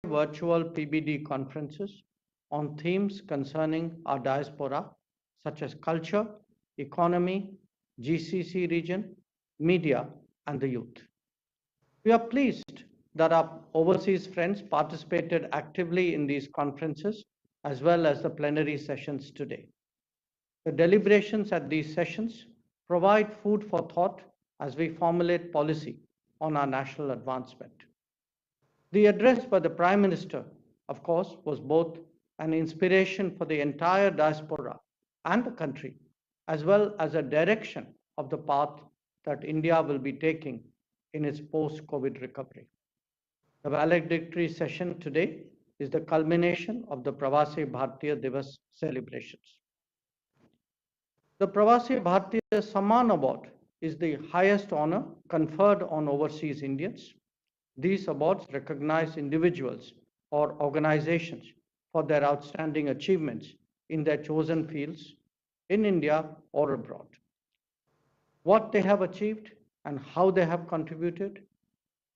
virtual PBD conferences on themes concerning our diaspora, such as culture, economy, GCC region, media, and the youth. We are pleased that our overseas friends participated actively in these conferences as well as the plenary sessions today. The deliberations at these sessions provide food for thought as we formulate policy on our national advancement. The address by the Prime Minister, of course, was both an inspiration for the entire diaspora and the country, as well as a direction of the path that India will be taking in its post-COVID recovery. The valedictory session today is the culmination of the Pravasi Bhartiya Divas celebrations. The Pravasi Bhartiya Samman Award is the highest honor conferred on overseas Indians. These awards recognize individuals or organizations for their outstanding achievements in their chosen fields in India or abroad. What they have achieved and how they have contributed,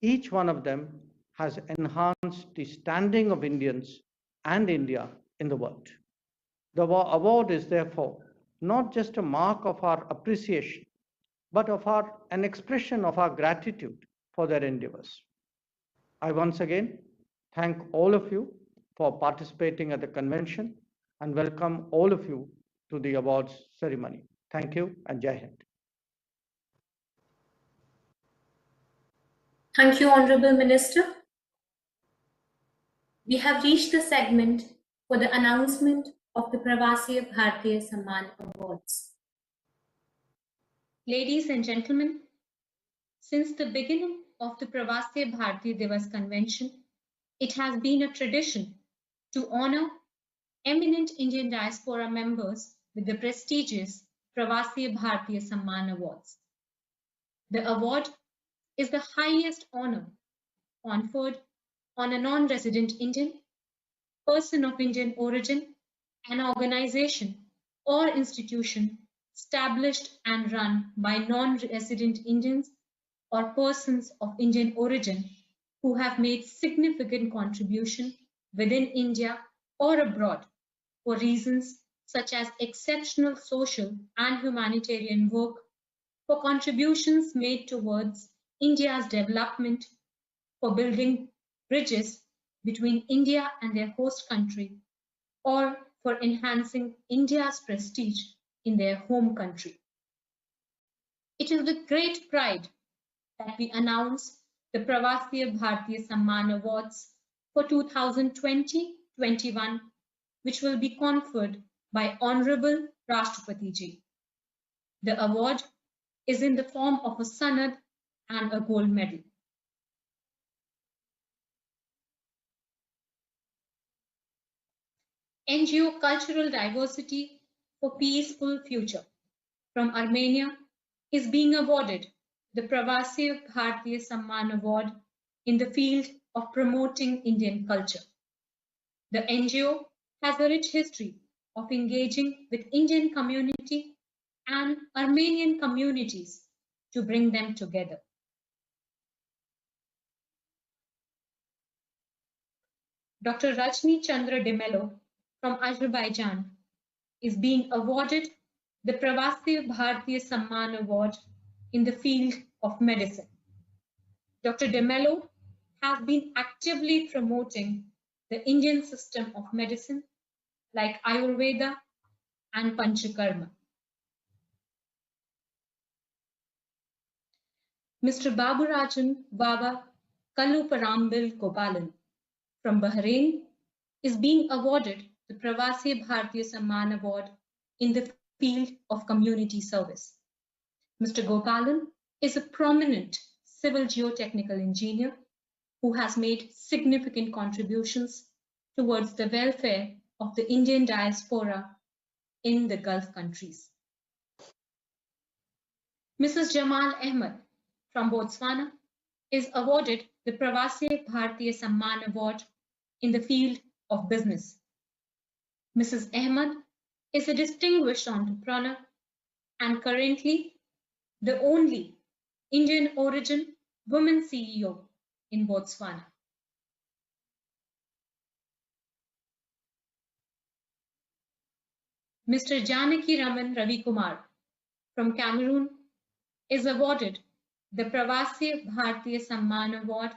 each one of them has enhanced the standing of Indians and India in the world. The award is therefore not just a mark of our appreciation, but of an expression of our gratitude for their endeavors. I once again thank all of you for participating at the convention and welcome all of you to the awards ceremony. Thank you and Jai Hind. Thank you, Honorable Minister. We have reached the segment for the announcement of the Pravasi Bhartiya Samman Awards. Ladies and gentlemen, since the beginning of the Pravasi Bhartiya Divas Convention, it has been a tradition to honor eminent Indian diaspora members with the prestigious Pravasi Bhartiya Samman Awards. The award is the highest honor conferred on a non-resident Indian, person of Indian origin, an organization or institution established and run by non-resident Indians or persons of Indian origin who have made significant contribution within India or abroad for reasons such as exceptional social and humanitarian work, for contributions made towards India's development, for building bridges between India and their host country, or for enhancing India's prestige in their home country. It is with great pride that we announce the Pravasi Bhartiya Samman Awards for 2020-21, which will be conferred by Honorable Rashtrapati Ji. The award is in the form of a sanad and a gold medal. NGO Cultural Diversity for Peaceful Future from Armenia is being awarded the Pravasi Bhartiya Samman Award in the field of promoting Indian culture. The NGO has a rich history of engaging with Indian community and Armenian communities to bring them together. Dr. Rajni Chandra de Mello from Azerbaijan is being awarded the Pravasi Bhartiya Samman Award in the field of medicine. Dr. de Mello has been actively promoting the Indian system of medicine like Ayurveda and Panchakarma. Mr. Baburajan Baba Kalluparambil Gopalan from Bahrain is being awarded the Pravasi Bhartiya Samman Award in the field of community service. Mr. Gopalan is a prominent civil geotechnical engineer who has made significant contributions towards the welfare of the Indian diaspora in the Gulf countries. Mrs. Jamal Ahmed from Botswana is awarded the Pravasi Bhartiya Samman Award in the field of business. Mrs. Ahmed is a distinguished entrepreneur and currently the only Indian origin woman CEO in Botswana. Mr. Janaki Raman Ravi Kumar from Cameroon is awarded the Pravasi Bhartiya Samman Award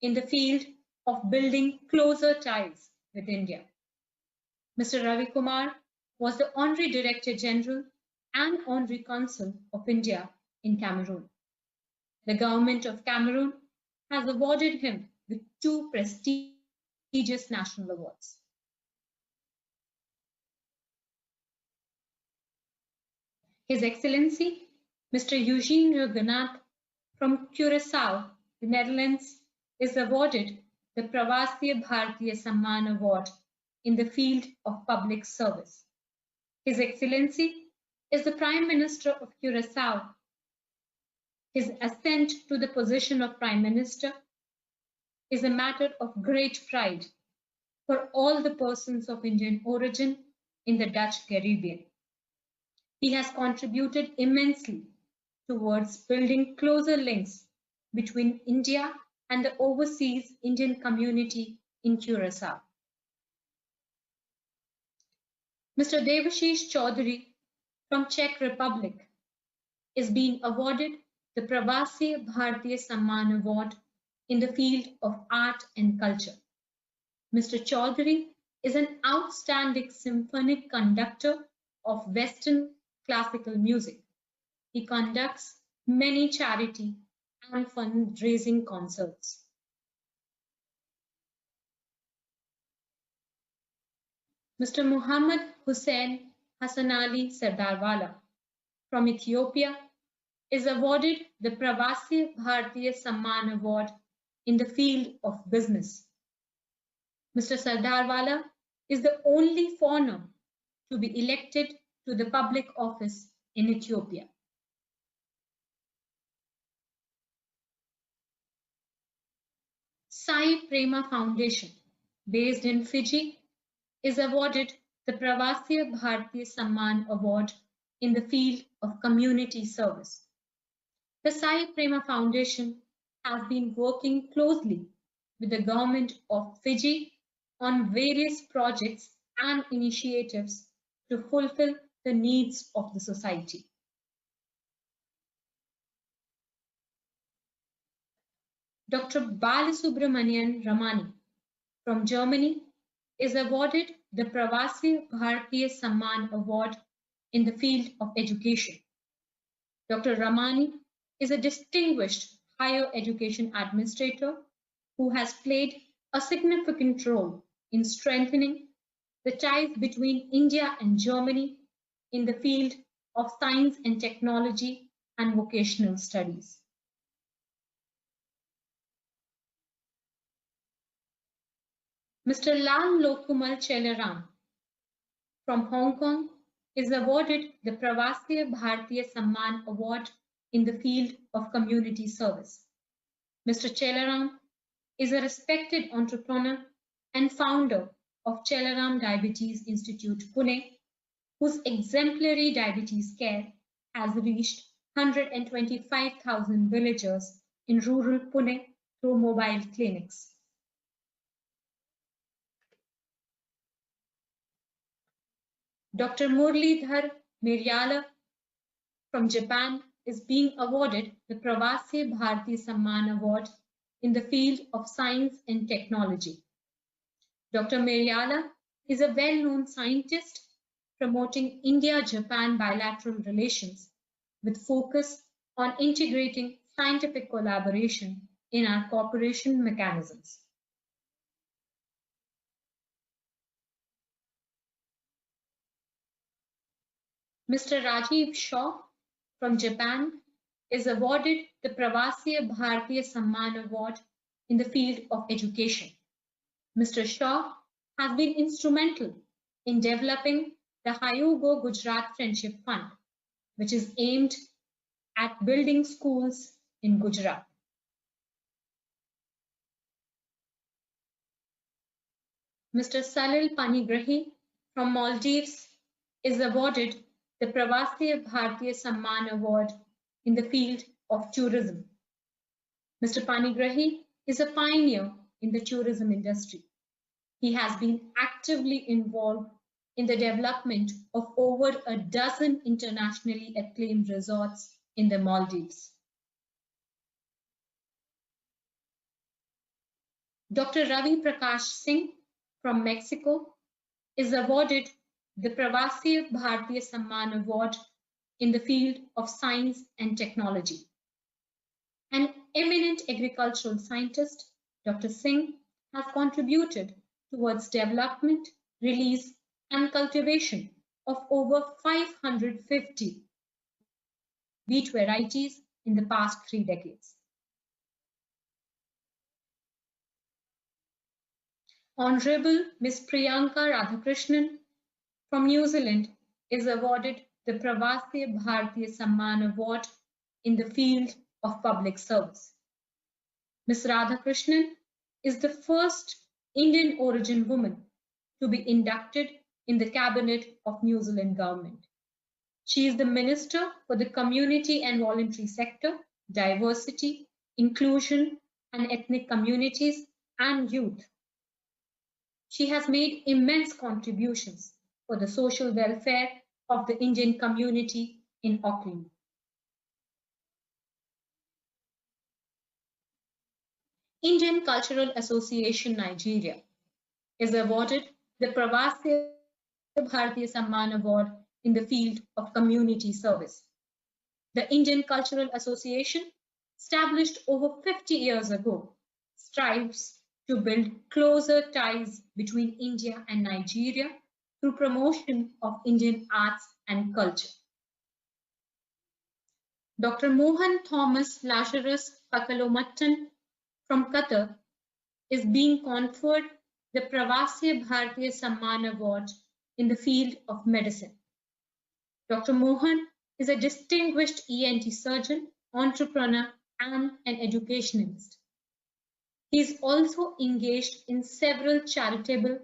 in the field of building closer ties with India. Mr. Ravi Kumar was the Honorary Director General and Honorary Consul of India in Cameroon. The government of Cameroon has awarded him with 2 prestigious national awards. His Excellency, Mr. Eugene Rugenath from Curaçao, the Netherlands, is awarded the Pravasi Bhartiya Samman Award in the field of public service. His Excellency is the Prime Minister of Curaçao. His ascent to the position of Prime Minister is a matter of great pride for all the persons of Indian origin in the Dutch Caribbean. He has contributed immensely towards building closer links between India and the overseas Indian community in Curaçao. Mr. Devashish Chaudhary from Czech Republic is being awarded the Pravasi Bhartiya Samman Award in the field of art and culture. Mr. Chaudhary is an outstanding symphonic conductor of Western classical music. He conducts many charity and fundraising concerts. Mr. Muhammad Hussain Hassan Ali Sardarwala from Ethiopia is awarded the Pravasi Bhartiya Samman Award in the field of business. Mr. Sardarwala is the only foreigner to be elected to the public office in Ethiopia. Sai Prema Foundation, based in Fiji, is awarded the Pravasi Bhartiya Samman Award in the field of community service. The Sai Prema Foundation has been working closely with the government of Fiji on various projects and initiatives to fulfill the needs of the society. Dr. Balasubramanian Ramani from Germany is awarded the Pravasi Bhartiya Samman Award in the field of education. Dr. Ramani is a distinguished higher education administrator who has played a significant role in strengthening the ties between India and Germany in the field of science and technology and vocational studies. Mr. Lal Lokumal Chelaram from Hong Kong is awarded the Pravasi Bhartiya Samman Award in the field of community service. Mr. Chelaram is a respected entrepreneur and founder of Chelaram Diabetes Institute, Pune, whose exemplary diabetes care has reached 125,000 villagers in rural Pune through mobile clinics. Dr. Muralidhar Meryala from Japan is being awarded the Pravasi Bhartiya Samman Award in the field of science and technology. Dr. Meryala is a well-known scientist promoting India-Japan bilateral relations with focus on integrating scientific collaboration in our cooperation mechanisms. Mr. Rajiv Shaw from Japan is awarded the Pravasi Bhartiya Samman Award in the field of education. Mr. Shaw has been instrumental in developing the Hayugo Gujarat Friendship Fund, which is aimed at building schools in Gujarat. Mr. Salil Panigrahi from Maldives is awarded the Pravasi Bhartiya Samman Award in the field of tourism. Mr. Panigrahi is a pioneer in the tourism industry. He has been actively involved in the development of over a dozen internationally acclaimed resorts in the Maldives. Dr. Ravi Prakash Singh from Mexico is awarded the Pravasi Bhartiya Samman Award in the field of science and technology. An eminent agricultural scientist, Dr. Singh has contributed towards development, release, and cultivation of over 550 wheat varieties in the past 3 decades. Honorable Ms. Priyanka Radhakrishnan from New Zealand is awarded the Pravasi Bhartiya Samman Award in the field of public service. Ms. Radhakrishnan is the first Indian origin woman to be inducted in the cabinet of New Zealand government. She is the Minister for the Community and Voluntary Sector, Diversity, Inclusion and Ethnic Communities and Youth. She has made immense contributions for the social welfare of the Indian community in Auckland. Indian Cultural Association Nigeria is awarded the Pravasi Bhartiya Samman Award in the field of community service. The Indian Cultural Association, established over 50 years ago, strives to build closer ties between India and Nigeria through promotion of Indian arts and culture. Dr. Mohan Thomas Lazarus Pakalomattan from Qatar is being conferred the Pravasi Bhartiya Samman Award in the field of medicine. Dr. Mohan is a distinguished ENT surgeon, entrepreneur, and an educationalist. He is also engaged in several charitable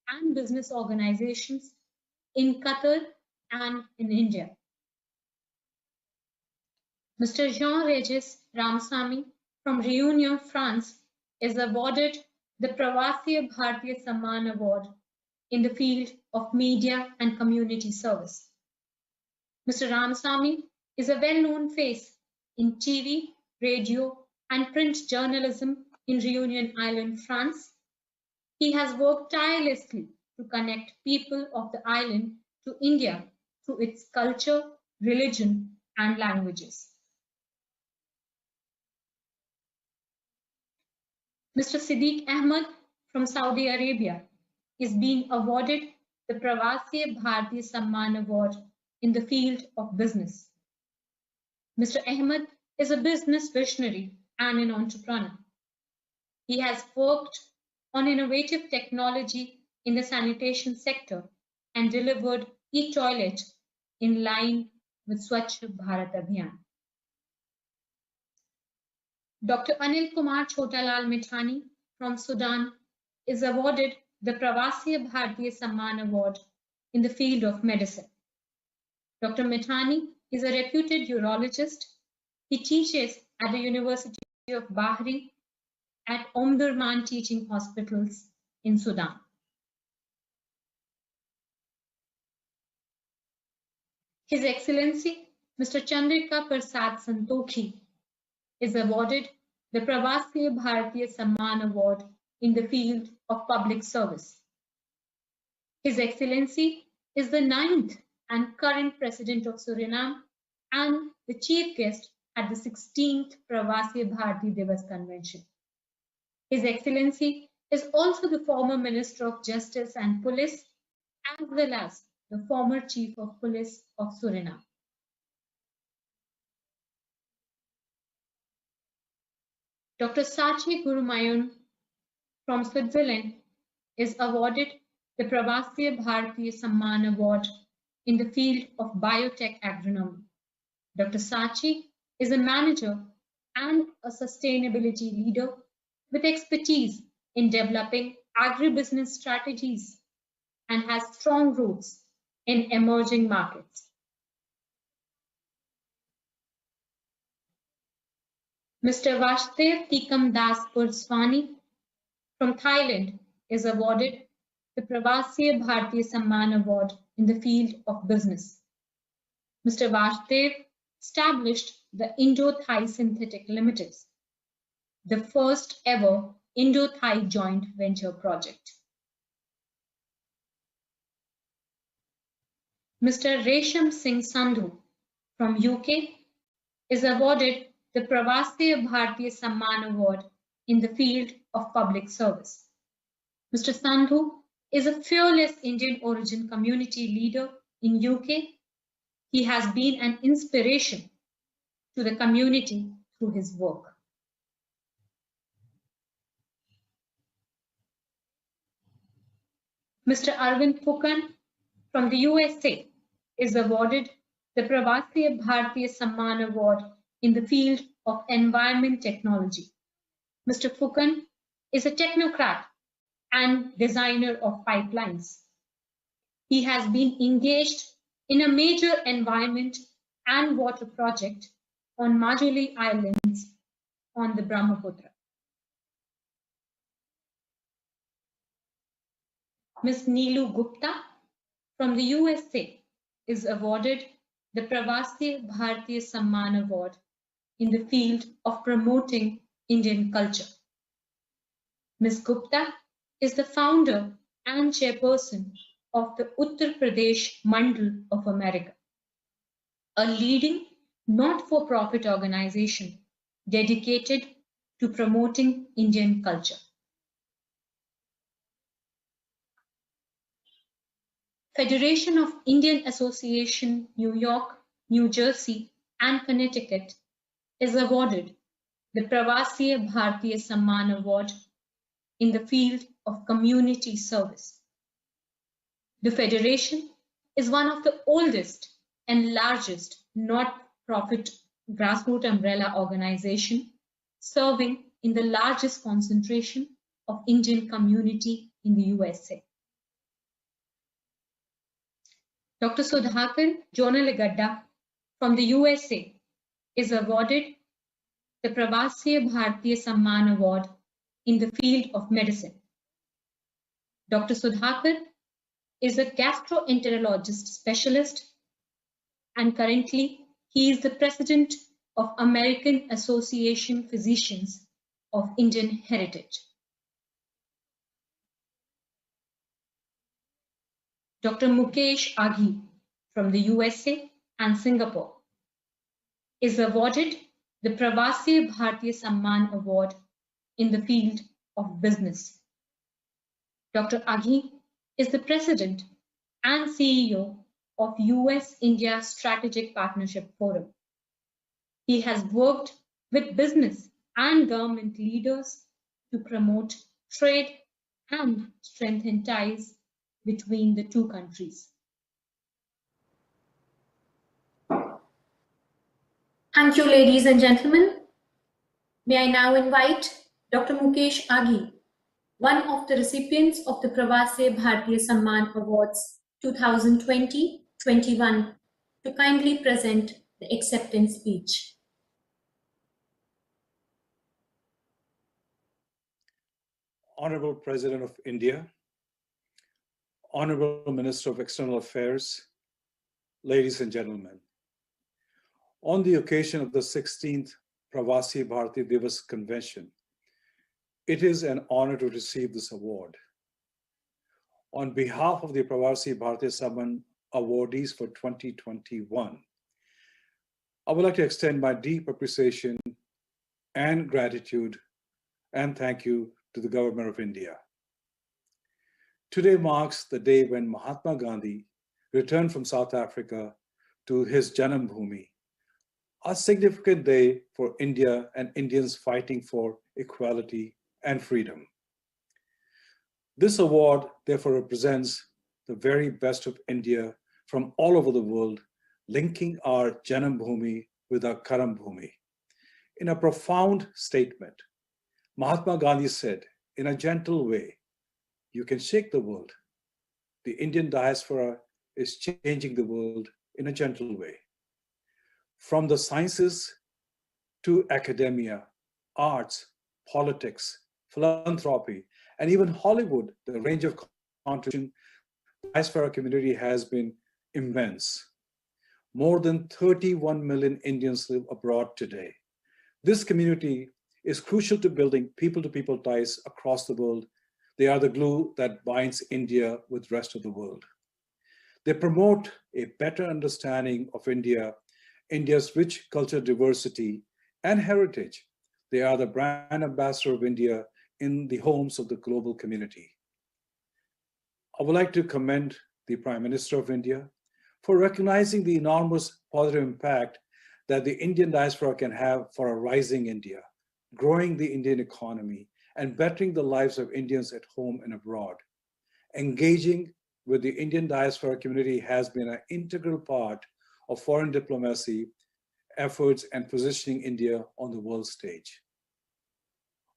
and business organizations in Qatar and in India. Mr. Jean-Régis Ramsamy from Réunion, France is awarded the Pravasi Bhartiya Samman Award in the field of media and community service. Mr. Ramsamy is a well-known face in TV, radio, and print journalism in Réunion Island, France. He has worked tirelessly to connect people of the island to India through its culture, religion, and languages. Mr. Siddiq Ahmed from Saudi Arabia is being awarded the Pravasi Bhartiya Samman Award in the field of business. Mr. Ahmed is a business visionary and an entrepreneur. He has worked on innovative technology in the sanitation sector and delivered e-toilet in line with Swachh Bharat Abhiyan. Dr. Anil Kumar Chotalal Mithani from Sudan is awarded the Pravasi Bhartiya Samman Award in the field of medicine. Dr. Mithani is a reputed urologist. He teaches at the University of Bahri at Omdurman Teaching Hospitals in Sudan. His Excellency, Mr. Chandrika Prasad Santokhi is awarded the Pravasi Bhartiya Samman Award in the field of public service. His Excellency is the 9th and current President of Suriname and the Chief Guest at the 16th Pravasi Bhartiya Divas Convention. His Excellency is also the former Minister of Justice and Police, as well as the former Chief of Police of Suriname. Dr. Sachi Gurumayun from Switzerland is awarded the Pravasi Bhartiya Samman Award in the field of biotech agronomy. Dr. Sachi is a manager and a sustainability leader with expertise in developing agribusiness strategies and has strong roots in emerging markets. Mr. Vasudev Tikam Das Purswani from Thailand is awarded the Pravasi Bhartiya Samman Award in the field of business. Mr. Vasudev established the Indo-Thai Synthetic Limited, the first ever Indo-Thai joint venture project. Mr. Resham Singh Sandhu from UK is awarded the Pravasi Bhartiya Samman Award in the field of public service. Mr. Sandhu is a fearless Indian origin community leader in UK. He has been an inspiration to the community through his work. Mr. Arvind Phukan from the USA is awarded the Pravasi Bhartiya Samman Award in the field of environment technology. Mr. Phukan is a technocrat and designer of pipelines. He has been engaged in a major environment and water project on Majuli Islands on the Brahmaputra. Ms. Neelu Gupta from the USA is awarded the Pravasi Bhartiya Samman Award in the field of promoting Indian culture. Ms. Gupta is the founder and chairperson of the Uttar Pradesh Mandal of America, a leading not-for-profit organization dedicated to promoting Indian culture. Federation of Indian Association, New York, New Jersey, and Connecticut is awarded the Pravasi Bhartiya Samman Award in the field of community service. The Federation is one of the oldest and largest not-profit grassroots umbrella organization serving in the largest concentration of Indian community in the USA. Dr. Sudhakar Jonaligadda from the USA is awarded the Pravasi Bhartiya Samman Award in the field of medicine. Dr. Sudhakar is a gastroenterologist specialist and currently he is the president of American Association Physicians of Indian Heritage. Dr. Mukesh Aghi from the USA and Singapore is awarded the Pravasi Bhartiya Samman Award in the field of business. Dr. Aghi is the president and CEO of US-India Strategic Partnership Forum. He has worked with business and government leaders to promote trade and strengthen ties between the two countries. Thank you, ladies and gentlemen. May I now invite Dr. Mukesh Aghi, one of the recipients of the Pravasi Bhartiya Samman Awards 2020-21, to kindly present the acceptance speech. Honorable President of India, Honorable Minister of External Affairs, ladies and gentlemen, on the occasion of the 16th Pravasi Bhartiya Divas Convention, it is an honor to receive this award. On behalf of the Pravasi Bhartiya Samman awardees for 2021, I would like to extend my deep appreciation and gratitude and thank you to the Government of India. Today marks the day when Mahatma Gandhi returned from South Africa to his Janam Bhoomi, a significant day for India and Indians fighting for equality and freedom. This award therefore represents the very best of India from all over the world, linking our Janam Bhoomi with our Karam Bhoomi. In a profound statement, Mahatma Gandhi said, in a gentle way, you can shake the world. The Indian diaspora is changing the world in a gentle way. From the sciences to academia, arts, politics, philanthropy, and even Hollywood, the range of contribution to the diaspora community has been immense. More than 31 million Indians live abroad today. This community is crucial to building people-to-people ties across the world. They are the glue that binds India with the rest of the world. They promote a better understanding of India's rich cultural diversity and heritage. They are the brand ambassador of India in the homes of the global community. I would like to commend the Prime Minister of India for recognizing the enormous positive impact that the Indian diaspora can have for a rising India, growing the Indian economy, and bettering the lives of Indians at home and abroad. Engaging with the Indian diaspora community has been an integral part of foreign diplomacy efforts and positioning India on the world stage.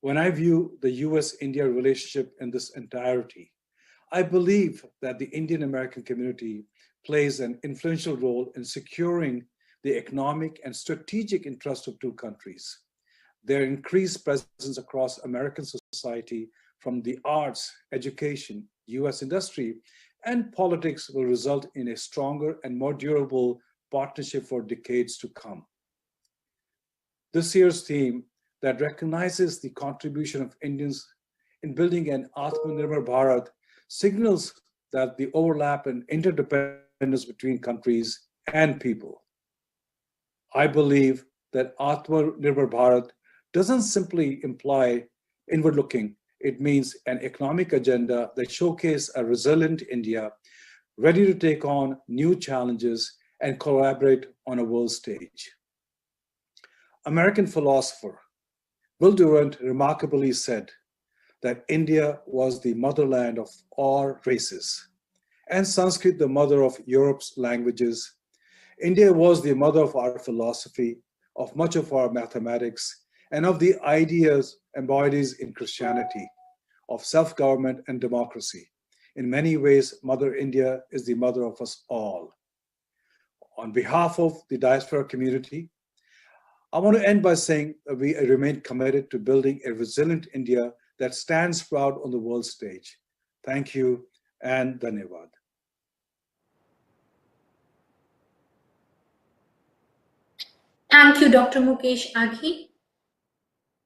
When I view the US-India relationship in this entirety, I believe that the Indian-American community plays an influential role in securing the economic and strategic interests of two countries. Their increased presence across American society, from the arts, education, US industry, and politics will result in a stronger and more durable partnership for decades to come. This year's theme that recognizes the contribution of Indians in building an Atmanirbhar Bharat signals that the overlap and interdependence between countries and people. I believe that Atmanirbhar Bharat doesn't simply imply inward looking. It means an economic agenda that showcases a resilient India ready to take on new challenges and collaborate on a world stage. American philosopher Will Durant remarkably said that India was the motherland of all races, and Sanskrit the mother of Europe's languages. India was the mother of our philosophy, of much of our mathematics, and of the ideas embodied in Christianity, of self-government and democracy. In many ways, Mother India is the mother of us all. On behalf of the diaspora community, I want to end by saying that we remain committed to building a resilient India that stands proud on the world stage. Thank you and dhanyavad. Thank you, Dr. Mukesh Aghi.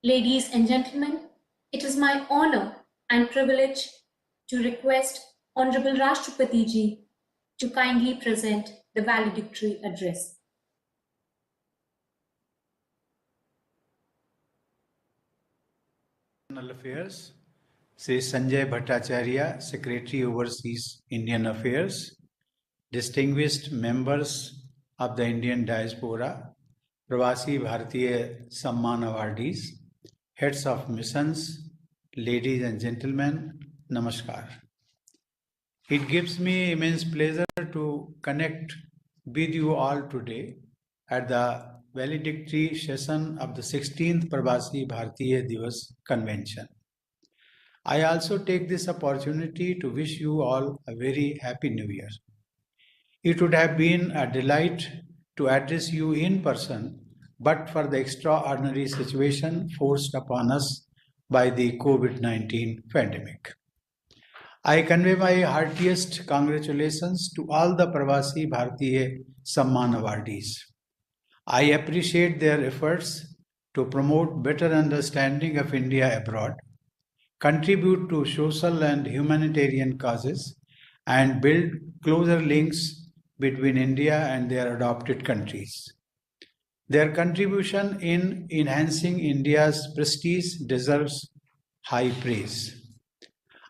Ladies and gentlemen, it is my honor and privilege to request Honorable Rashtrapati Ji to kindly present the valedictory address. Internal Affairs, Sri Sanjay Bhattacharya, Secretary Overseas Indian Affairs, distinguished members of the Indian diaspora, Pravasi Bhartiya Samman awardees, heads of missions, ladies and gentlemen, namaskar. It gives me immense pleasure to connect with you all today at the valedictory session of the 16th Pravasi Bhartiya Divas Convention. I also take this opportunity to wish you all a very happy New Year. It would have been a delight to address you in person, but for the extraordinary situation forced upon us by the COVID-19 pandemic. I convey my heartiest congratulations to all the Pravasi Bhartiya Samman awardees. I appreciate their efforts to promote better understanding of India abroad, contribute to social and humanitarian causes, and build closer links between India and their adopted countries. Their contribution in enhancing India's prestige deserves high praise.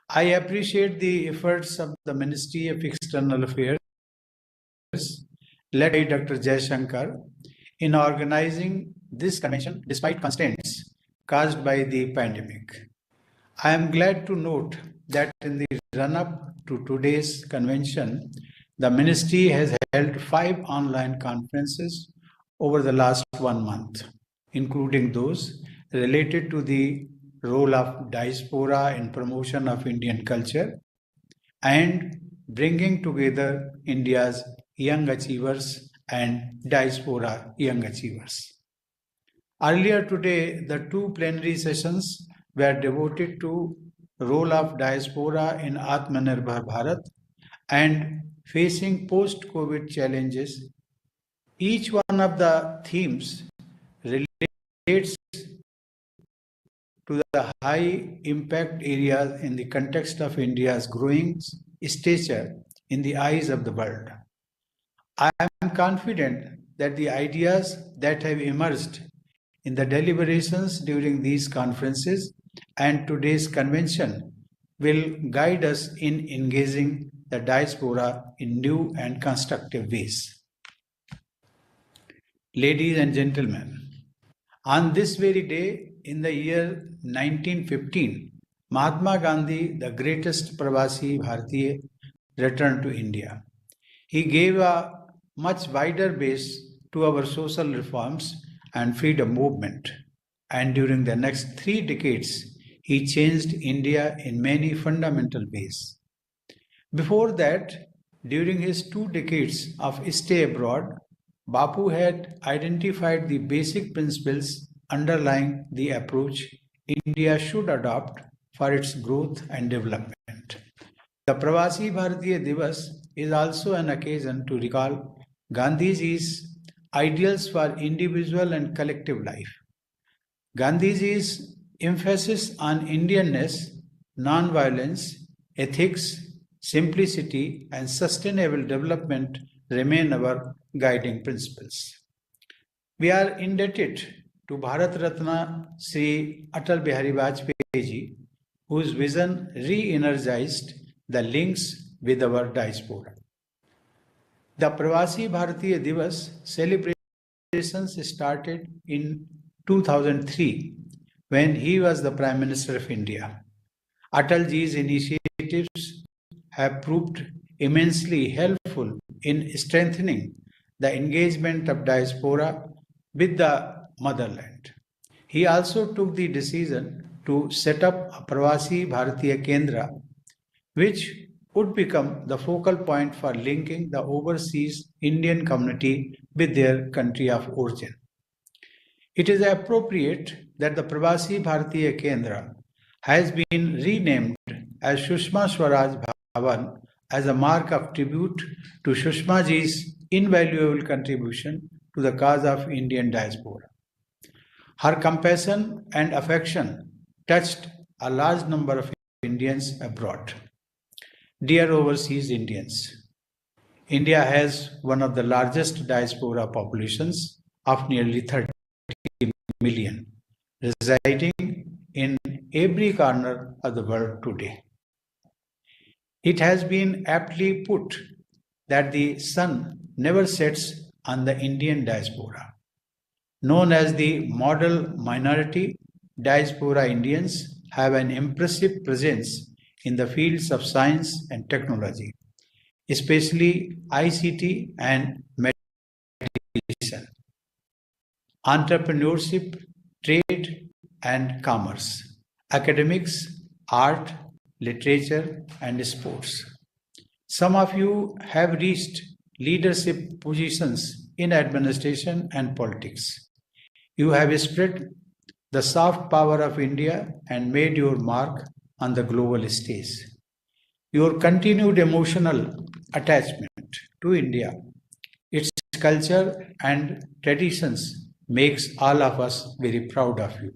I appreciate the efforts of the Ministry of External Affairs, led by Dr. Jaishankar, in organizing this convention despite constraints caused by the pandemic. I am glad to note that in the run-up to today's convention, the Ministry has held 5 online conferences over the last 1 month, including those related to the role of diaspora in promotion of Indian culture and bringing together India's young achievers and diaspora young achievers. Earlier today, the 2 plenary sessions were devoted to role of diaspora in Atmanirbhar Bharat, and facing post-COVID challenges. Each one of the themes relates to the high impact areas in the context of India's growing stature in the eyes of the world. I am confident that the ideas that have emerged in the deliberations during these conferences and today's convention will guide us in engaging the diaspora in new and constructive ways. Ladies and gentlemen, on this very day in the year 1915, Mahatma Gandhi, the greatest Pravasi Bhartiya, returned to India. He gave a much wider base to our social reforms and freedom movement. And during the next 3 decades, he changed India in many fundamental ways. Before that, during his 2 decades of stay abroad, Bapu had identified the basic principles underlying the approach India should adopt for its growth and development. The Pravasi Bhartiya Divas is also an occasion to recall Gandhiji's ideals for individual and collective life. Gandhiji's emphasis on Indianness, non-violence, ethics, simplicity, and sustainable development remain our guiding principles. We are indebted to Bharat Ratna Sri Atal Bihari Vajpayee ji, whose vision re-energized the links with our diaspora. The Pravasi Bhartiya Divas celebrations started in 2003 when he was the Prime Minister of India. Atalji's initiatives have proved immensely helpful in strengthening the engagement of diaspora with the motherland. He also took the decision to set up a Pravasi Bhartiya Kendra, which would become the focal point for linking the overseas Indian community with their country of origin. It is appropriate that the Pravasi Bhartiya Kendra has been renamed as Sushma Swaraj Bhavan as a mark of tribute to Sushma ji's invaluable contribution to the cause of Indian diaspora. Her compassion and affection touched a large number of Indians abroad. Dear overseas Indians, India has one of the largest diaspora populations of nearly 30 million, residing in every corner of the world today. It has been aptly put that the sun never sets on the Indian diaspora. Known as the model minority, diaspora Indians have an impressive presence in the fields of science and technology, especially ICT and medicine, entrepreneurship, trade and commerce, academics, art, literature and sports. Some of you have reached leadership positions in administration and politics. You have spread the soft power of India and made your mark on the global stage. Your continued emotional attachment to India, its culture and traditions makes all of us very proud of you.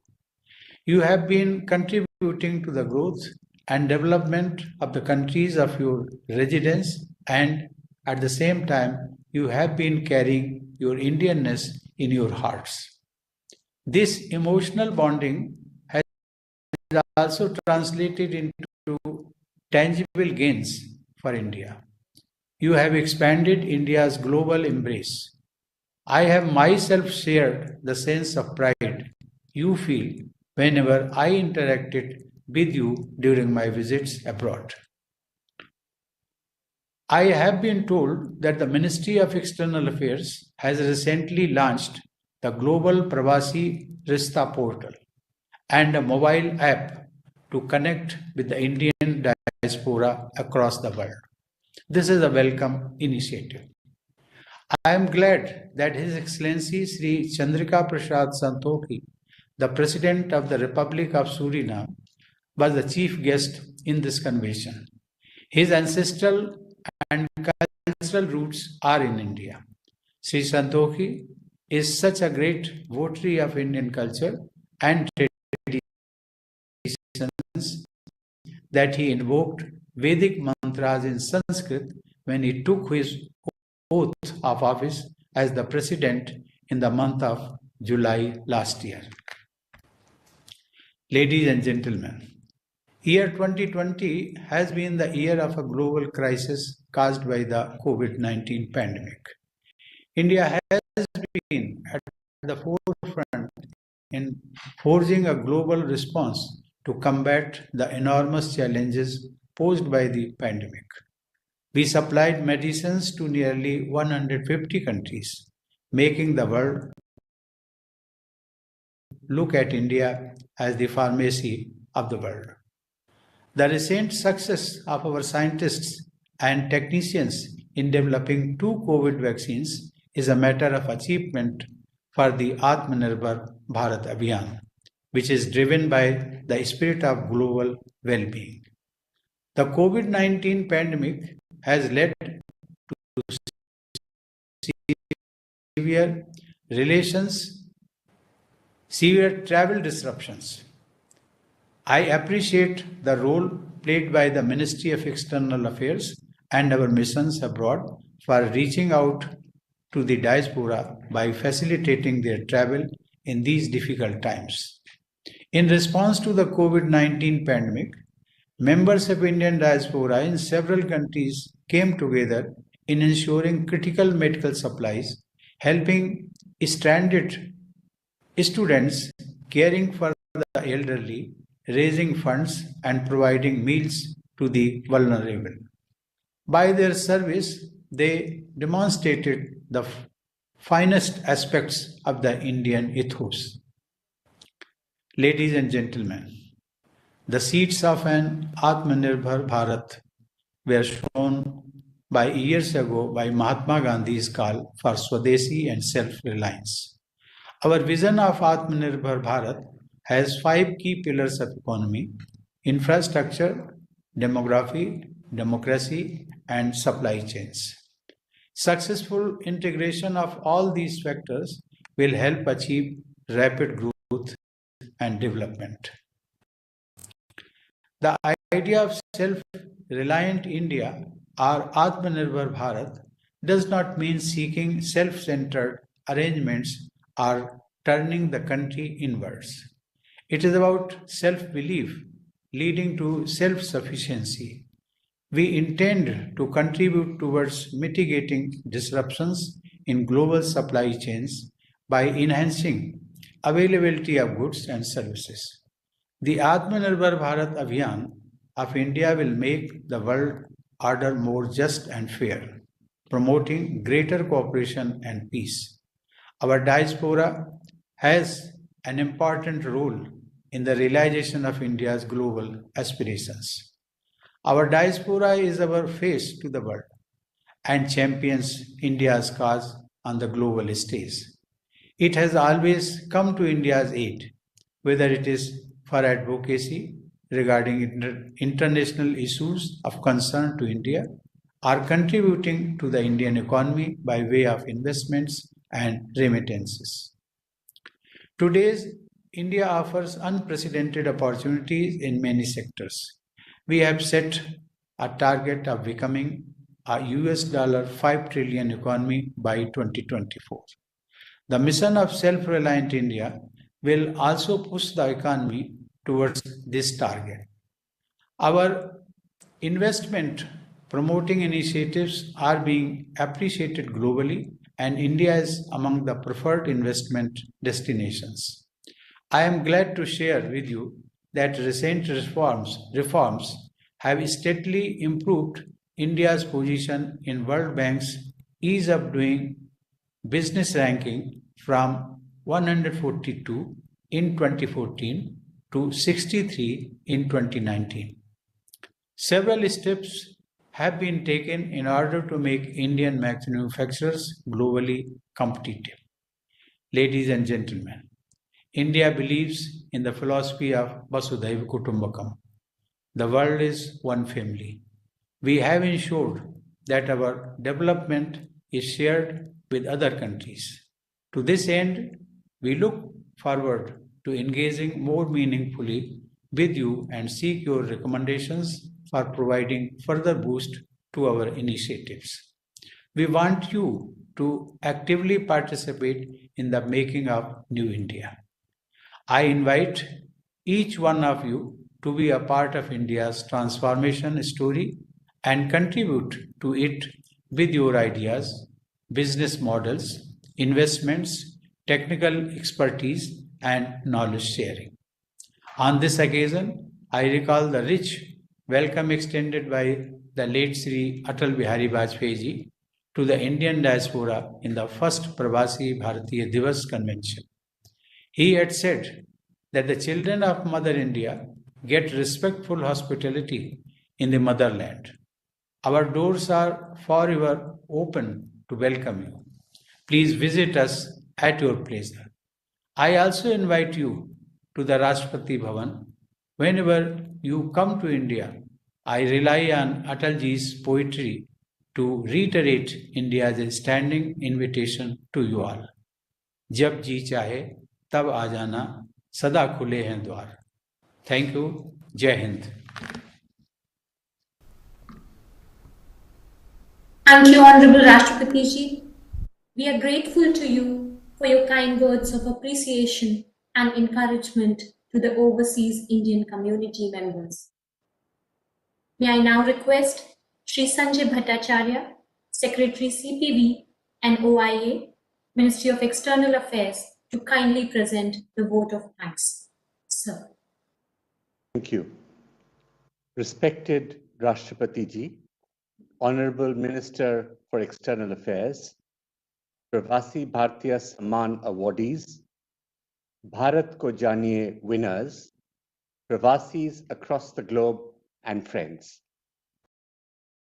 You have been contributing to the growth and development of the countries of your residence, and at the same time, you have been carrying your Indianness in your hearts. This emotional bonding has also translated into tangible gains for India. You have expanded India's global embrace. I have myself shared the sense of pride you feel whenever I interacted with you during my visits abroad. I have been told that the Ministry of External Affairs has recently launched the Global Pravasi Rishta portal and a mobile app to connect with the Indian diaspora across the world. This is a welcome initiative. I am glad that His Excellency Sri Chandrika Prasad Santokhi, the President of the Republic of Suriname, was the chief guest in this convention. His ancestral and cultural roots are in India. Sri Santokhi is such a great votary of Indian culture and traditions that he invoked Vedic mantras in Sanskrit when he took his oath of office as the president in the month of July last year. Ladies and gentlemen, year 2020 has been the year of a global crisis caused by the COVID-19 pandemic. India has been at the forefront in forging a global response to combat the enormous challenges posed by the pandemic. We supplied medicines to nearly 150 countries, making the world look at India as the pharmacy of the world. The recent success of our scientists and technicians in developing 2 COVID vaccines is a matter of achievement for the Atmanirbhar Bharat Abhiyan, which is driven by the spirit of global well-being. The COVID-19 pandemic has led to severe travel disruptions. I appreciate the role played by the Ministry of External Affairs and our missions abroad for reaching out to the diaspora by facilitating their travel in these difficult times. In response to the COVID-19 pandemic, members of Indian diaspora in several countries came together in ensuring critical medical supplies, helping stranded students, caring for the elderly, raising funds and providing meals to the vulnerable. By their service, they demonstrated the finest aspects of the Indian ethos. Ladies and gentlemen, the seeds of an Atmanirbhar Bharat were shown by years ago by Mahatma Gandhi's call for Swadeshi and self-reliance. Our vision of Atmanirbhar Bharat has 5 key pillars of economy: infrastructure, demography, democracy, and supply chains. Successful integration of all these factors will help achieve rapid growth and development. The idea of self-reliant India or Atmanirbhar Bharat does not mean seeking self-centered arrangements or turning the country inwards. It is about self-belief leading to self-sufficiency. We intend to contribute towards mitigating disruptions in global supply chains by enhancing availability of goods and services. The Atmanirbhar Bharat Abhiyan of India will make the world order more just and fair, promoting greater cooperation and peace. Our diaspora has an important role in the realization of India's global aspirations. Our diaspora is our face to the world and champions India's cause on the global stage. It has always come to India's aid, whether it is for advocacy regarding international issues of concern to India or contributing to the Indian economy by way of investments and remittances. Today's India offers unprecedented opportunities in many sectors. We have set a target of becoming a $5 trillion economy by 2024. The mission of self-reliant India will also push the economy towards this target. Our investment promoting initiatives are being appreciated globally, and India is among the preferred investment destinations. I am glad to share with you that recent reforms have steadily improved India's position in World Bank's Ease of Doing Business ranking from 142 in 2014 to 63 in 2019. Several steps have been taken in order to make Indian manufacturers globally competitive. Ladies and gentlemen, India believes in the philosophy of Vasudhaiva Kutumbakam. The world is one family. We have ensured that our development is shared with other countries. To this end, we look forward to engaging more meaningfully with you and seek your recommendations for providing further boost to our initiatives. We want you to actively participate in the making of New India. I invite each one of you to be a part of India's transformation story and contribute to it with your ideas, business models, investments, technical expertise, and knowledge sharing. On this occasion, I recall the rich welcome extended by the late Sri Atal Bihari Vajpayee ji to the Indian diaspora in the first Pravasi Bhartiya Divas convention. He had said that the children of Mother India get respectful hospitality in the motherland. Our doors are forever open to welcome you. Please visit us at your pleasure. I also invite you to the Rashtrapati Bhavan. Whenever you come to India, I rely on Atalji's poetry to reiterate India's standing invitation to you all. जब जी चाहे तब आ जाना, सदा खुले हैं द्वार. Thank you. Jai Hind. Thank you, Honorable Rashtrapati Ji. We are grateful to you for your kind words of appreciation and encouragement to the overseas Indian community members. May I now request Shri Sanjay Bhattacharya, Secretary CPV and OIA, Ministry of External Affairs, to kindly present the vote of thanks. Sir. Thank you. Respected Rashtrapati Ji, Honorable Minister for External Affairs, Pravasi Bhartiya Samman awardees, Bharat Ko Janiye winners, Pravasis across the globe, and friends.